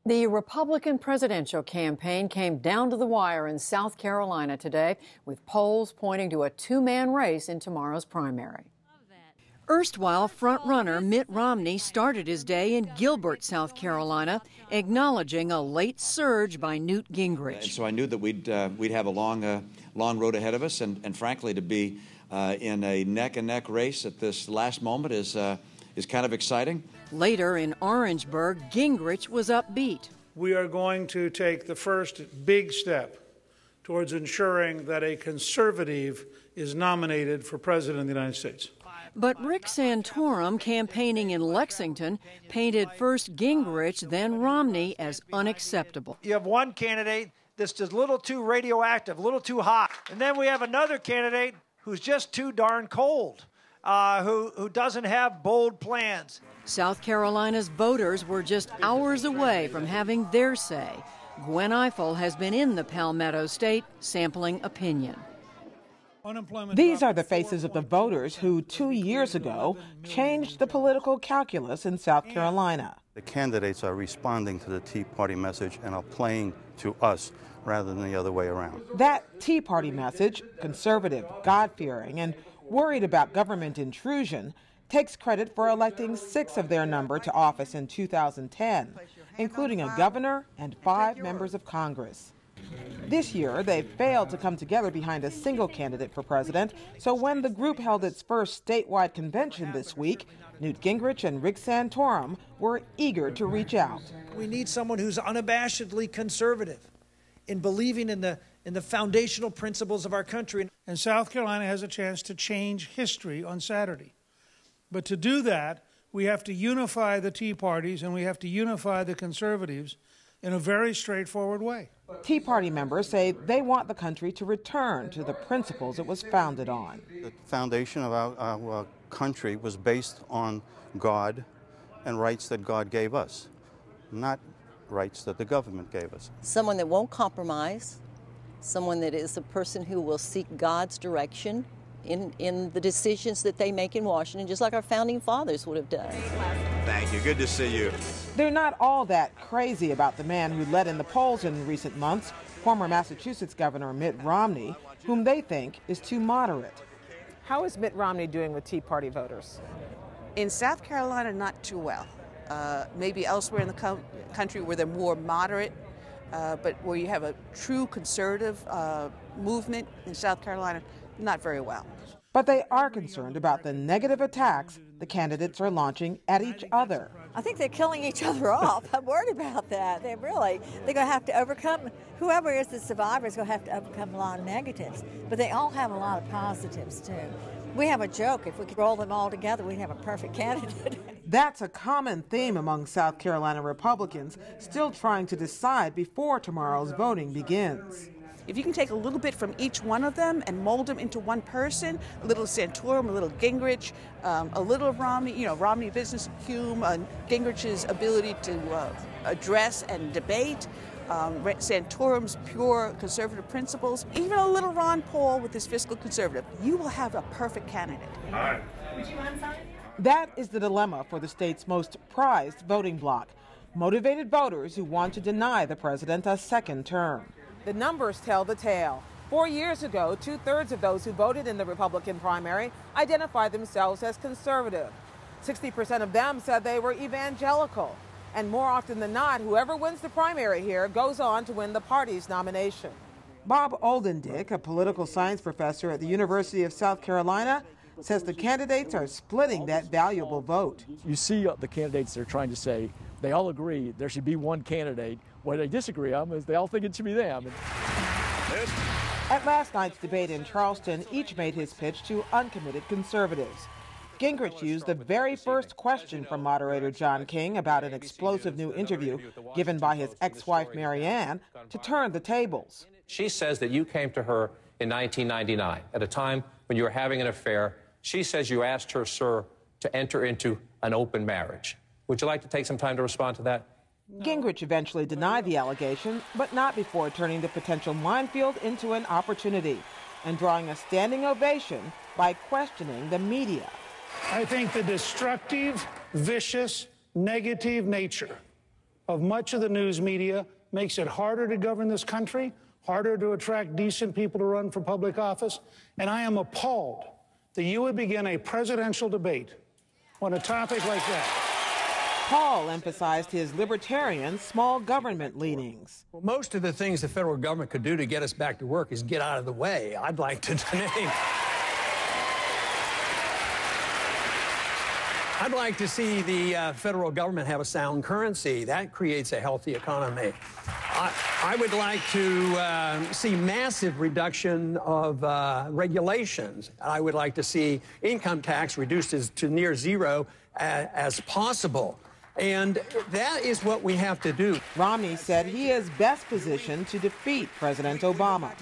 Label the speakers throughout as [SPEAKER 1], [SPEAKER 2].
[SPEAKER 1] The Republican presidential campaign came down to the wire in South Carolina today, with polls pointing to a two-man race in tomorrow's primary. Erstwhile frontrunner Mitt Romney started his day in Gilbert, South Carolina, acknowledging a late surge by Newt Gingrich.
[SPEAKER 2] And so I knew that we'd have a long road ahead of us, and frankly, to be in a neck-and-neck race at this last moment is kind of exciting.
[SPEAKER 1] Later in Orangeburg, Gingrich was upbeat.
[SPEAKER 3] We are going to take the first big step towards ensuring that a conservative is nominated for president of the United States.
[SPEAKER 1] But Rick Santorum, campaigning in Lexington, painted first Gingrich, then Romney as unacceptable.
[SPEAKER 4] You have one candidate that's just a little too radioactive, a little too hot. And then we have another candidate who's just too darn cold, who doesn't have bold plans.
[SPEAKER 1] South Carolina's voters were just hours away from having their say. Gwen Ifill has been in the Palmetto State sampling opinion.
[SPEAKER 5] These are the faces of the voters who 2 years ago changed the political calculus in South Carolina.
[SPEAKER 6] The candidates are responding to the Tea Party message and are playing to us rather than the other way around.
[SPEAKER 5] That Tea Party message, conservative, God-fearing, and worried about government intrusion, takes credit for electing 6 of their number to office in 2010, including a governor and 5 members of Congress. This year, they failed to come together behind a single candidate for president, so when the group held its first statewide convention this week, Newt Gingrich and Rick Santorum were eager to reach out.
[SPEAKER 4] We need someone who's unabashedly conservative in believing in the foundational principles of our country.
[SPEAKER 3] And South Carolina has a chance to change history on Saturday. But to do that, we have to unify the Tea Parties and we have to unify the conservatives in a very straightforward way.
[SPEAKER 5] Tea Party members say they want the country to return to the principles it was founded on.
[SPEAKER 6] The foundation of our country was based on God and rights that God gave us, not rights that the government gave us.
[SPEAKER 7] Someone that won't compromise, someone that is a person who will seek God's direction in the decisions that they make in Washington, just like our founding fathers would have done.
[SPEAKER 2] Thank you. Good to see you.
[SPEAKER 5] They're not all that crazy about the man who led in the polls in recent months, former Massachusetts Governor Mitt Romney, whom they think is too moderate.
[SPEAKER 8] How is Mitt Romney doing with Tea Party voters?
[SPEAKER 9] In South Carolina, not too well. Maybe elsewhere in the country where they're more moderate, but where you have a true conservative movement in South Carolina, not very well.
[SPEAKER 5] But they are concerned about the negative attacks the candidates are launching at each other.
[SPEAKER 10] I think they're killing each other off. I'm worried about that. They're going to have to overcome, whoever is the survivor is going to have to overcome a lot of negatives. But they all have a lot of positives, too. We have a joke. If we could roll them all together, we'd have a perfect candidate.
[SPEAKER 5] That's a common theme among South Carolina Republicans, still trying to decide before tomorrow's voting begins.
[SPEAKER 9] If you can take a little bit from each one of them and mold them into one person, a little Santorum, a little Gingrich, a little of Romney, Romney business acumen, Gingrich's ability to address and debate, Santorum's pure conservative principles, even a little Ron Paul with his fiscal conservative, you will have a perfect candidate.
[SPEAKER 10] All right. Would you mind signing?
[SPEAKER 5] That is the dilemma for the state's most prized voting bloc, motivated voters who want to deny the president a second term.
[SPEAKER 8] The numbers tell the tale. 4 years ago, 2/3 of those who voted in the Republican primary identified themselves as conservative. 60% of them said they were evangelical. And more often than not, whoever wins the primary here goes on to win the party's nomination.
[SPEAKER 5] Bob Oldendick, a political science professor at the University of South Carolina, says the candidates are splitting that valuable vote.
[SPEAKER 11] You see the candidates are trying to say they all agree there should be one candidate. What they disagree on is they all think it should be them.
[SPEAKER 5] At last night's debate in Charleston, each made his pitch to uncommitted conservatives. Gingrich used the very first question from moderator John King about an explosive new interview given by his ex-wife Marianne to turn the tables.
[SPEAKER 12] She says that you came to her in 1999 at a time when you were having an affair. She says you asked her, sir, to enter into an open marriage. Would you like to take some time to respond to that?
[SPEAKER 5] Gingrich eventually denied the allegation, but not before turning the potential minefield into an opportunity and drawing a standing ovation by questioning the media.
[SPEAKER 3] I think the destructive, vicious, negative nature of much of the news media makes it harder to govern this country, harder to attract decent people to run for public office, and I am appalled that you would begin a presidential debate on a topic like that.
[SPEAKER 5] Paul emphasized his libertarian small government leanings.
[SPEAKER 13] Well, most of the things the federal government could do to get us back to work is get out of the way. I'd like to name. I'd like to see the federal government have a sound currency. That creates a healthy economy. I would like to see massive reduction of regulations. I would like to see income tax reduced to near zero as possible. And that is what we have to do.
[SPEAKER 5] Romney said he is best positioned to defeat President Obama.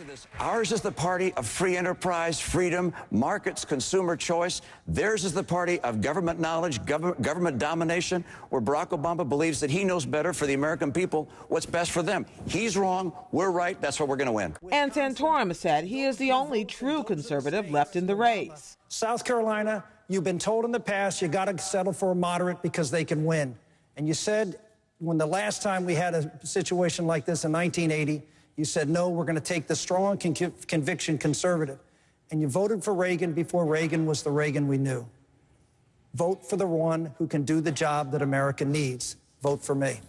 [SPEAKER 14] Ours is the party of free enterprise, freedom, markets, consumer choice. Theirs is the party of government knowledge, government domination, where Barack Obama believes that he knows better for the American people what's best for them. He's wrong, we're right, that's what we're going to win.
[SPEAKER 5] And Santorum said he is the only true conservative left in the race.
[SPEAKER 4] South Carolina, you've been told in the past you got to settle for a moderate because they can win. And you said, when the last time we had a situation like this in 1980, you said, no, we're going to take the strong conviction conservative. And you voted for Reagan before Reagan was the Reagan we knew. Vote for the one who can do the job that America needs. Vote for me.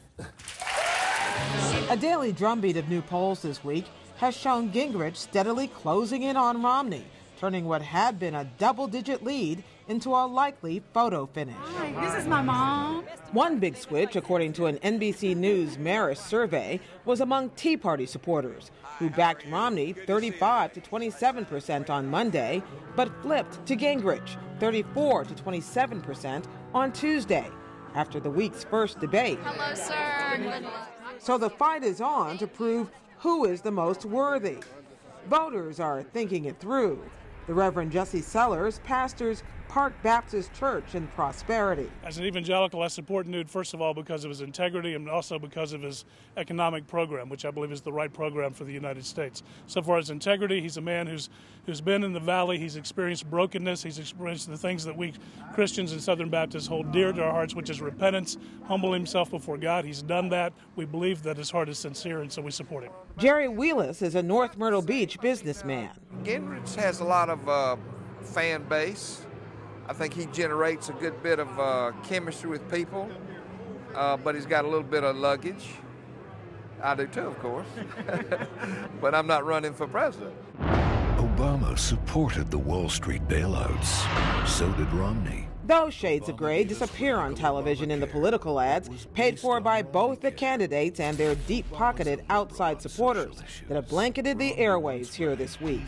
[SPEAKER 5] A daily drumbeat of new polls this week has shown Gingrich steadily closing in on Romney, turning what had been a double-digit lead into a likely photo finish.
[SPEAKER 15] Hi, this is my mom.
[SPEAKER 5] One big switch, according to an NBC News Marist survey, was among Tea Party supporters, who backed Romney 35 to 27% on Monday, but flipped to Gingrich 34 to 27% on Tuesday, after the week's first debate.
[SPEAKER 15] Hello, sir. Good luck.
[SPEAKER 5] So the fight is on to prove who is the most worthy. Voters are thinking it through. The Reverend Jesse Sellers pastors Park Baptist Church in Prosperity.
[SPEAKER 16] As an evangelical, I support Newt, first of all, because of his integrity and also because of his economic program, which I believe is the right program for the United States. So far as integrity, he's a man who's been in the valley. He's experienced brokenness. He's experienced the things that we Christians and Southern Baptists hold dear to our hearts, which is repentance, humble himself before God. He's done that. We believe that his heart is sincere, and so we support him.
[SPEAKER 5] Jerry Wheelis is a North Myrtle Beach businessman.
[SPEAKER 17] Gingrich has a lot of fan base. I think he generates a good bit of chemistry with people, but he's got a little bit of luggage. I do too, of course, but I'm not running for president.
[SPEAKER 18] Obama supported the Wall Street bailouts. So did Romney.
[SPEAKER 5] Those shades of gray disappear on television in the political ads paid for by both the candidates and their deep-pocketed outside supporters that have blanketed the airwaves here this week.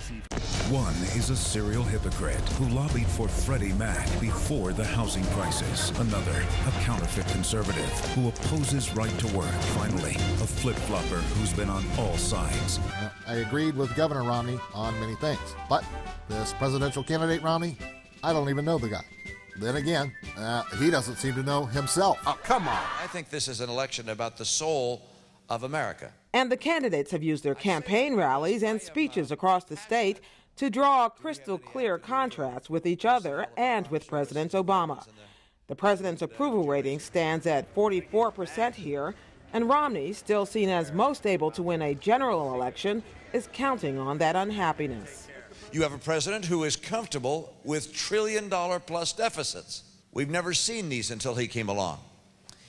[SPEAKER 18] One is a serial hypocrite who lobbied for Freddie Mac before the housing crisis. Another, a counterfeit conservative who opposes right to work. Finally, a flip-flopper who's been on all sides.
[SPEAKER 19] I agreed with Governor Romney on many things, but this presidential candidate Romney, I don't even know the guy. Then again, he doesn't seem to know himself.
[SPEAKER 2] Oh, come on. I think this is an election about the soul of America.
[SPEAKER 5] And the candidates have used their campaign rallies and speeches across the state to draw crystal clear contrasts with each other and with President Obama. The president's approval rating stands at 44% here, and Romney, still seen as most able to win a general election, is counting on that unhappiness.
[SPEAKER 2] You have a president who is comfortable with trillion-dollar-plus deficits. We've never seen these until he came along.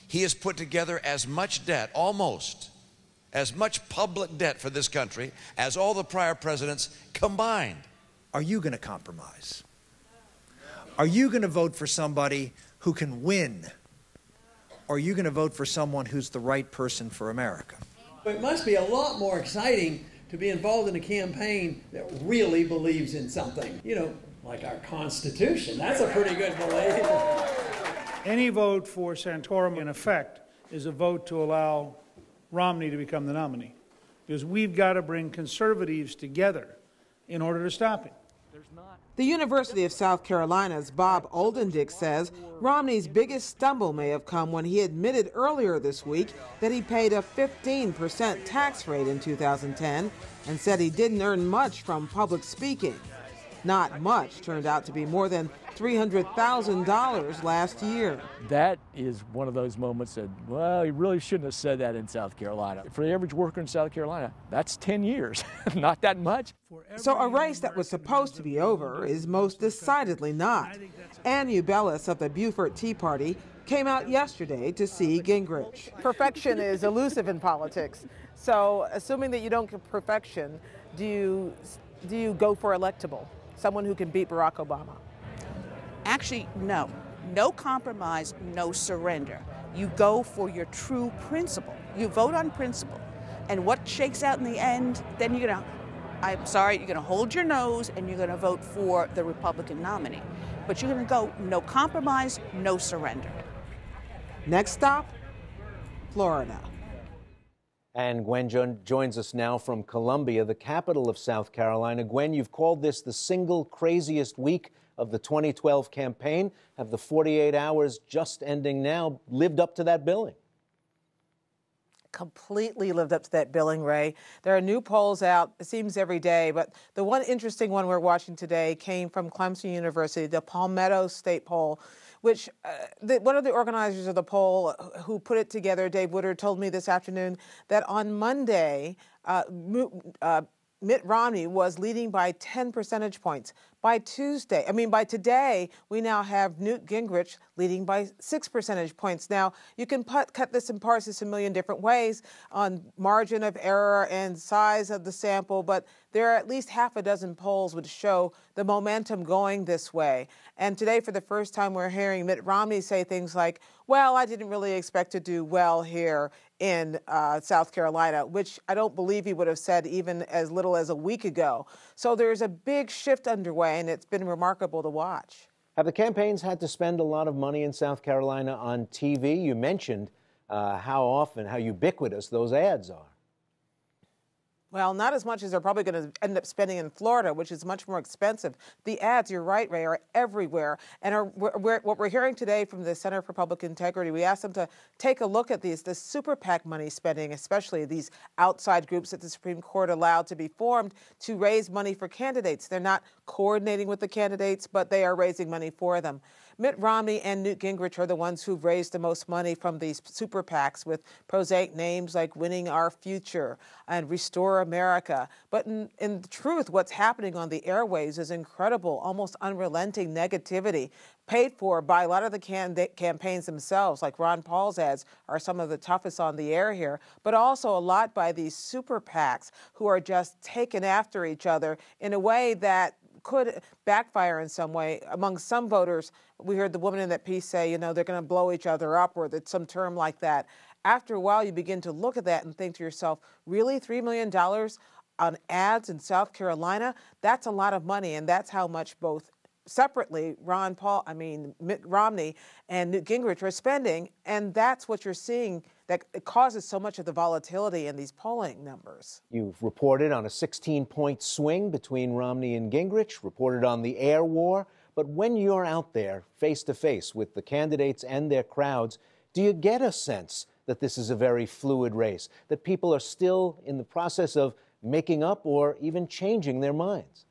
[SPEAKER 2] He has put together as much debt, almost as much public debt for this country as all the prior presidents combined.
[SPEAKER 4] Are you going to compromise? Are you going to vote for somebody who can win? Or are you going to vote for someone who's the right person for America?
[SPEAKER 13] It must be a lot more exciting to be involved in a campaign that really believes in something. You know, like our Constitution. That's a pretty good belief.
[SPEAKER 3] Any vote for Santorum, in effect, is a vote to allow Romney to become the nominee, because we've got to bring conservatives together in order to stop him.
[SPEAKER 5] The University of South Carolina's Bob Oldendick says Romney's biggest stumble may have come when he admitted earlier this week that he paid a 15% tax rate in 2010 and said he didn't earn much from public speaking. Not much turned out to be more than $300,000 last year.
[SPEAKER 11] That is one of those moments that, well, he really shouldn't have said that in South Carolina. For the average worker in South Carolina, that's 10 years, not that much.
[SPEAKER 5] So a race that was supposed to be over is most decidedly not. Ann Ubellis of the Beaufort Tea Party came out yesterday to see Gingrich.
[SPEAKER 8] Perfection is elusive in politics. So assuming that you don't get perfection, do you go for electable? Someone who can beat Barack Obama?
[SPEAKER 9] Actually, no. No compromise, no surrender. You go for your true principle. You vote on principle. And what shakes out in the end, then you're going to hold your nose and you're going to vote for the Republican nominee. But you're going to go no compromise, no surrender.
[SPEAKER 5] Next stop, Florida.
[SPEAKER 20] And Gwen joins us now from Columbia, the capital of South Carolina. Gwen, you've called this the single craziest week of the 2012 campaign. Have the 48 hours just ending now lived up to that billing?
[SPEAKER 8] Completely lived up to that billing, Ray. There are new polls out, it seems every day, but the one interesting one we're watching today came from Clemson University, the Palmetto State poll, which one of the organizers of the poll who put it together, Dave Woodard, told me this afternoon that on Monday, Mitt Romney was leading by 10 percentage points. By today, we now have Newt Gingrich leading by 6 percentage points. Now, you can cut this and parse this a million different ways on margin of error and size of the sample, but there are at least half a dozen polls which show the momentum going this way. And today, for the first time, we're hearing Mitt Romney say things like, well, I didn't really expect to do well here in South Carolina, which I don't believe he would have said even as little as a week ago. So there's a big shift underway, and it's been remarkable to watch.
[SPEAKER 20] Have the campaigns had to spend a lot of money in South Carolina on TV? You mentioned how ubiquitous those ads are.
[SPEAKER 8] Well, not as much as they're probably going to end up spending in Florida, which is much more expensive. The ads, you're right, Ray, are everywhere. And what we're hearing today from the Center for Public Integrity, we asked them to take a look at the super PAC money spending, especially these outside groups that the Supreme Court allowed to be formed to raise money for candidates. They're not coordinating with the candidates, but they are raising money for them. Mitt Romney and Newt Gingrich are the ones who've raised the most money from these super PACs with prosaic names like Winning Our Future and Restore America. But in truth, what's happening on the airwaves is incredible, almost unrelenting negativity paid for by a lot of the campaigns themselves, like Ron Paul's ads are some of the toughest on the air here, but also a lot by these super PACs who are just taken after each other in a way that could backfire in some way. Among some voters, we heard the woman in that piece say, they're going to blow each other up, or that some term like that. After a while, you begin to look at that and think to yourself, really, $3 million on ads in South Carolina? That's a lot of money, and that's how much both separately Mitt Romney and Newt Gingrich are spending, and that's what you're seeing that causes so much of the volatility in these polling numbers.
[SPEAKER 20] You've reported on a 16-point swing between Romney and Gingrich, reported on the air war, but when you're out there face-to-face with the candidates and their crowds, do you get a sense that this is a very fluid race, that people are still in the process of making up or even changing their minds?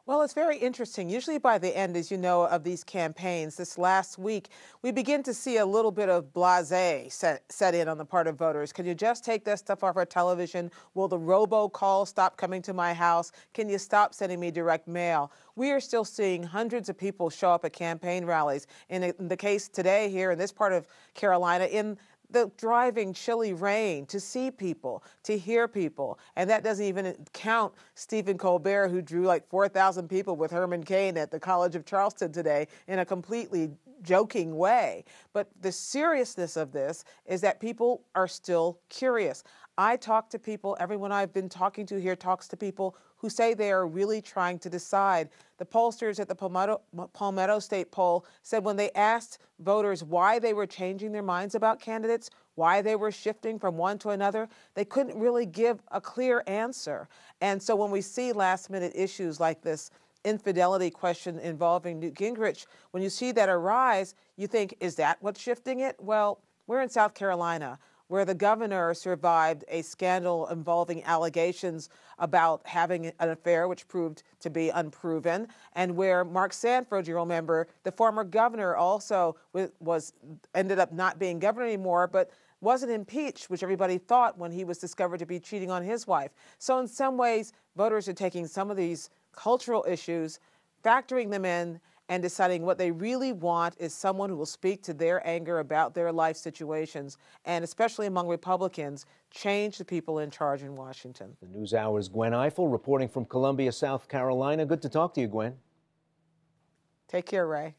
[SPEAKER 8] Well, it's very interesting. Usually by the end, as you know, of these campaigns, this last week, we begin to see a little bit of blasé set in on the part of voters. Can you just take that stuff off our television? Will the robocall stop coming to my house? Can you stop sending me direct mail? We are still seeing hundreds of people show up at campaign rallies. In the case today here in this part of Carolina, in the driving, chilly rain, to see people, to hear people. And that doesn't even count Stephen Colbert, who drew like 4,000 people with Herman Cain at the College of Charleston today in a completely joking way. But the seriousness of this is that people are still curious. I talk to people, everyone I've been talking to here talks to people who say they are really trying to decide. The pollsters at the Palmetto State poll said when they asked voters why they were changing their minds about candidates, why they were shifting from one to another, they couldn't really give a clear answer. And so when we see last-minute issues like this infidelity question involving Newt Gingrich, when you see that arise, you think, is that what's shifting it? Well, we're in South Carolina, where the governor survived a scandal involving allegations about having an affair, which proved to be unproven, and where Mark Sanford, you'll remember, the former governor, also ended up not being governor anymore, but wasn't impeached, which everybody thought when he was discovered to be cheating on his wife. So in some ways, voters are taking some of these cultural issues, factoring them in, and deciding what they really want is someone who will speak to their anger about their life situations, and especially among Republicans, change the people in charge in Washington.
[SPEAKER 20] The NewsHour's Gwen Ifill reporting from Columbia, South Carolina. Good to talk to you, Gwen.
[SPEAKER 8] Take care, Ray.